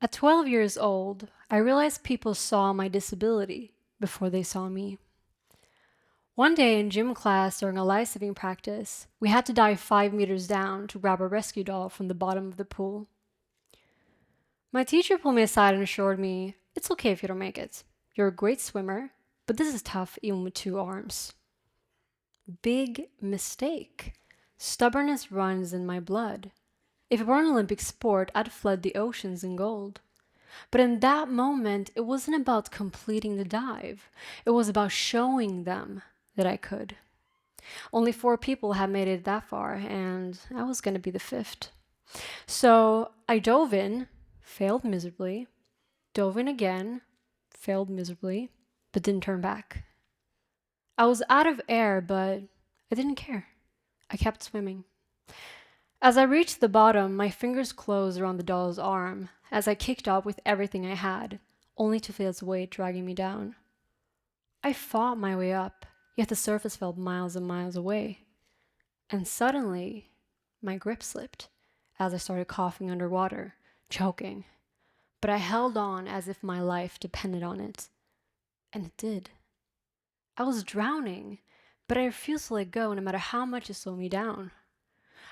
At 12 years old, I realized people saw my disability before they saw me. One day in gym class during a life-saving practice, we had to dive 5 meters down to grab a rescue doll from the bottom of the pool. My teacher pulled me aside and assured me, "It's okay if you don't make it. You're a great swimmer, but this is tough even with 2 arms." Big mistake. Stubbornness runs in my blood. If it were an Olympic sport, I'd flood the oceans in gold. But in that moment, it wasn't about completing the dive. It was about showing them that I could. Only 4 people had made it that far, and I was going to be the 5th. So I dove in, failed miserably, dove in again, failed miserably, but didn't turn back. I was out of air, but I didn't care. I kept swimming. As I reached the bottom, my fingers closed around the doll's arm as I kicked up with everything I had, only to feel its weight dragging me down. I fought my way up, yet the surface felt miles and miles away. And suddenly, my grip slipped as I started coughing underwater, choking. But I held on as if my life depended on it. And it did. I was drowning, but I refused to let go no matter how much it slowed me down.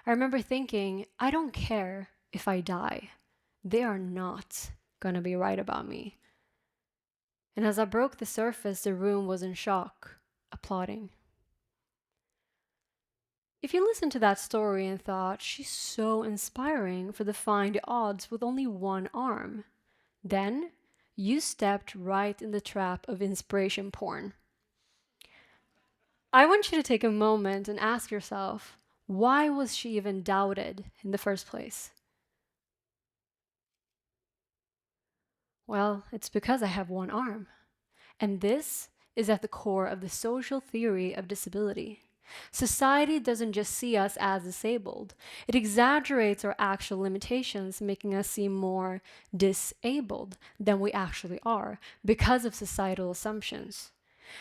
I remember thinking, I don't care if I die. They are not gonna be right about me. And as I broke the surface, the room was in shock, applauding. If you listened to that story and thought, she's so inspiring for defying the odds with only one arm, then you stepped right in the trap of inspiration porn. I want you to take a moment and ask yourself, why was she even doubted in the first place? Well, it's because I have one arm. And this is at the core of the social theory of disability. Society doesn't just see us as disabled, it exaggerates our actual limitations, making us seem more disabled than we actually are because of societal assumptions.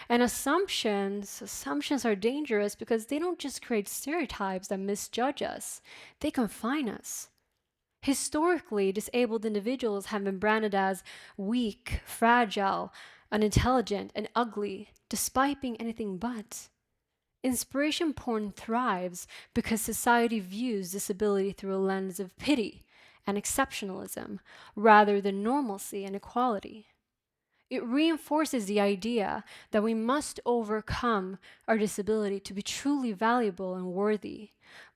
And assumptions are dangerous because they don't just create stereotypes that misjudge us, they confine us. Historically, disabled individuals have been branded as weak, fragile, unintelligent, and ugly, despite being anything but. Inspiration porn thrives because society views disability through a lens of pity and exceptionalism rather than normalcy and equality. It reinforces the idea that we must overcome our disability to be truly valuable and worthy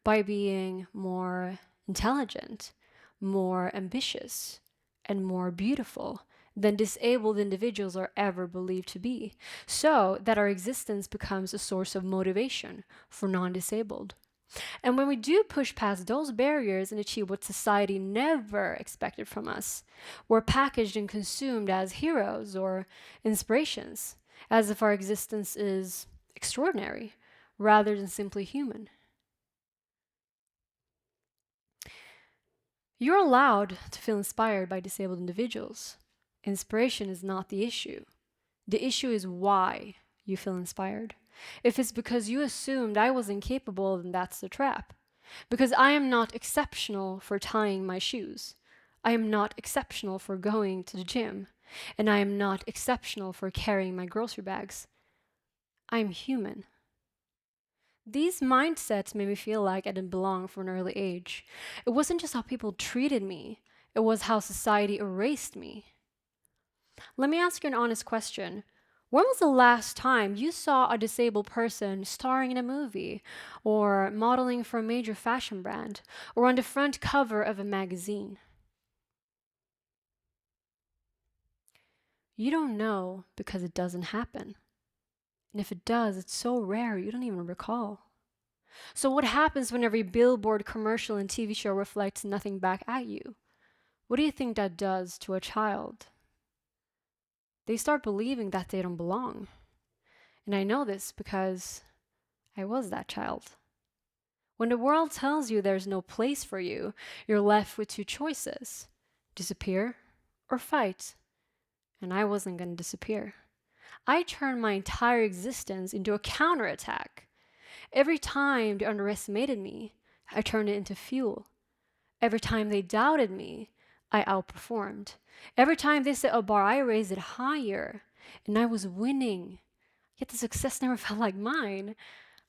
by being more intelligent, more ambitious, and more beautiful than disabled individuals are ever believed to be, so that our existence becomes a source of motivation for non-disabled. And when we do push past those barriers and achieve what society never expected from us, we're packaged and consumed as heroes or inspirations, as if our existence is extraordinary rather than simply human. You're allowed to feel inspired by disabled individuals. Inspiration is not the issue. The issue is why you feel inspired. If it's because you assumed I was incapable, then that's the trap. Because I am not exceptional for tying my shoes. I am not exceptional for going to the gym. And I am not exceptional for carrying my grocery bags. I am human. These mindsets made me feel like I didn't belong from an early age. It wasn't just how people treated me, it was how society erased me. Let me ask you an honest question. When was the last time you saw a disabled person starring in a movie, or modeling for a major fashion brand, or on the front cover of a magazine? You don't know because it doesn't happen. And if it does, it's so rare you don't even recall. So, what happens when every billboard, commercial, and TV show reflects nothing back at you? What do you think that does to a child? They start believing that they don't belong. And I know this because I was that child. When the world tells you there's no place for you, you're left with 2 choices: disappear or fight. And I wasn't going to disappear. I turned my entire existence into a counterattack. Every time they underestimated me, I turned it into fuel. Every time they doubted me, I outperformed. Every time they set a bar, I raised it higher. And I was winning. Yet the success never felt like mine.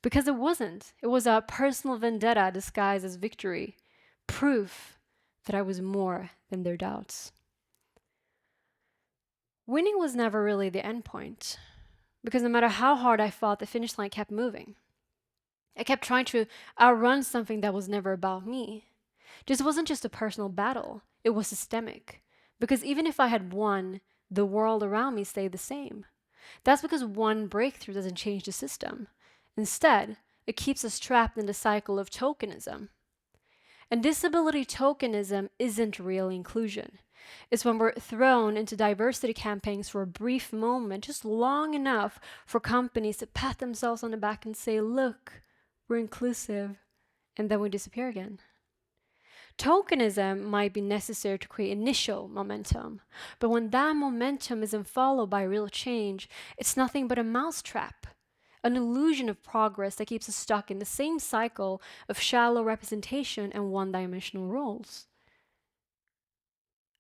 Because it wasn't. It was a personal vendetta disguised as victory. Proof that I was more than their doubts. Winning was never really the end point. Because no matter how hard I fought, the finish line kept moving. I kept trying to outrun something that was never about me. This wasn't just a personal battle, it was systemic. Because even if I had won, the world around me stayed the same. That's because one breakthrough doesn't change the system. Instead, it keeps us trapped in the cycle of tokenism. And disability tokenism isn't real inclusion. It's when we're thrown into diversity campaigns for a brief moment, just long enough for companies to pat themselves on the back and say, look, we're inclusive, and then we disappear again. Tokenism might be necessary to create initial momentum, but when that momentum isn't followed by real change, it's nothing but a mousetrap, an illusion of progress that keeps us stuck in the same cycle of shallow representation and one-dimensional roles.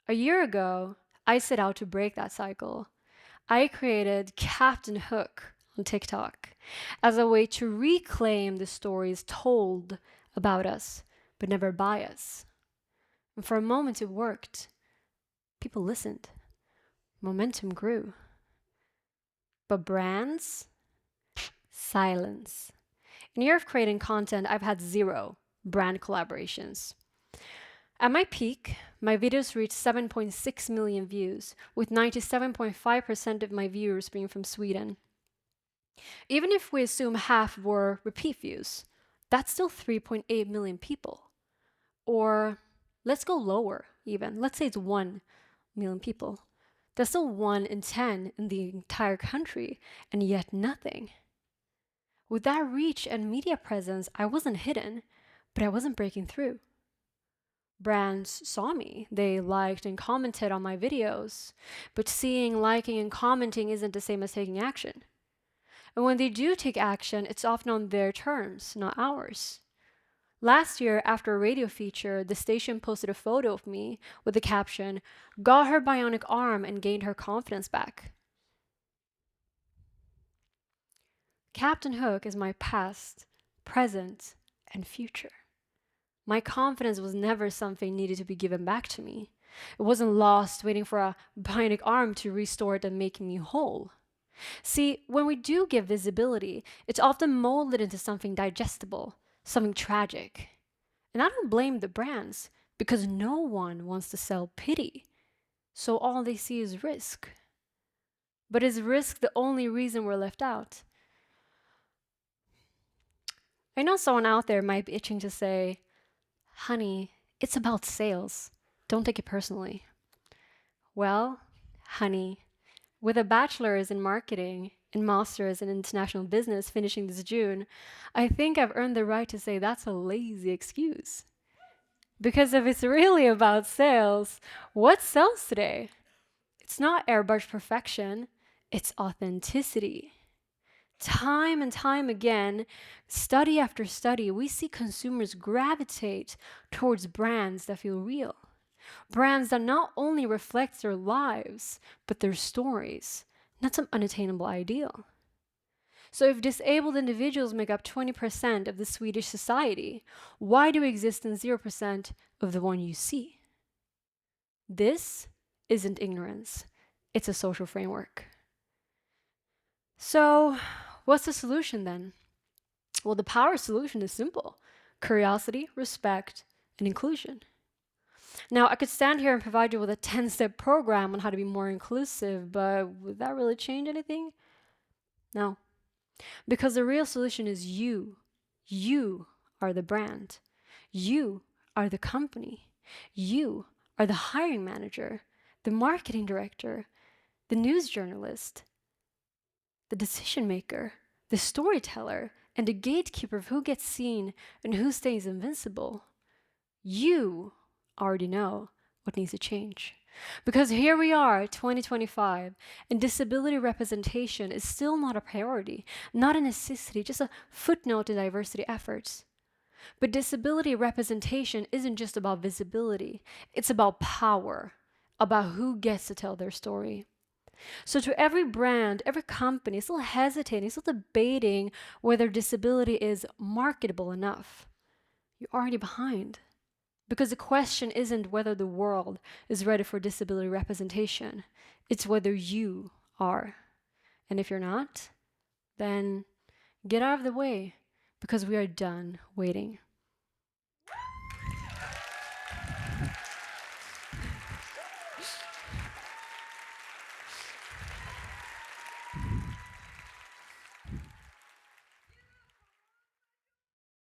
A year ago, I set out to break that cycle. I created Captain Hook on TikTok as a way to reclaim the stories told about us, but never by us. And for a moment it worked. People listened. Momentum grew. But brands? Silence. In a year of creating content, I've had 0 brand collaborations. At my peak, my videos reached 7.6 million views, with 97.5% of my viewers being from Sweden. Even if we assume half were repeat views, that's still 3.8 million people. Or let's go lower even. Let's say it's 1 million people. That's still 1 in 10 in the entire country, and yet nothing. With that reach and media presence, I wasn't hidden, but I wasn't breaking through. Brands saw me. They liked and commented on my videos. But seeing, liking, and commenting isn't the same as taking action. And when they do take action, it's often on their terms, not ours. Last year, after a radio feature, the station posted a photo of me with the caption, "Got her bionic arm and gained her confidence back." Captain Hook is my past, present, and future. My confidence was never something needed to be given back to me. It wasn't lost waiting for a bionic arm to restore it and make me whole. See, when we do give visibility, it's often molded into something digestible, something tragic. And I don't blame the brands, because no one wants to sell pity. So all they see is risk. But is risk the only reason we're left out? I know someone out there might be itching to say, honey, it's about sales. Don't take it personally. Well, honey, with a bachelor's in marketing and master's in international business finishing this June, I think I've earned the right to say that's a lazy excuse. Because if it's really about sales, what sells today? It's not airbrush perfection, it's authenticity. Time and time again, study after study, we see consumers gravitate towards brands that feel real. Brands that not only reflect their lives, but their stories, not some unattainable ideal. So if disabled individuals make up 20% of the Swedish society, why do we exist in 0% of the one you see? This isn't ignorance, it's a social framework. So, what's the solution then? Well, the power solution is simple: curiosity, respect, and inclusion. Now, I could stand here and provide you with a 10-step program on how to be more inclusive, but would that really change anything? No. Because the real solution is you. You are the brand. You are the company. You are the hiring manager, the marketing director, the news journalist, the decision maker, the storyteller, and the gatekeeper of who gets seen and who stays invincible. You already know what needs to change. Because here we are, 2025, and disability representation is still not a priority, not a necessity, just a footnote in diversity efforts. But disability representation isn't just about visibility, it's about power, about who gets to tell their story. So, to every brand, every company still hesitating, still debating whether disability is marketable enough, you're already behind. Because the question isn't whether the world is ready for disability representation, it's whether you are. And if you're not, then get out of the way because we are done waiting.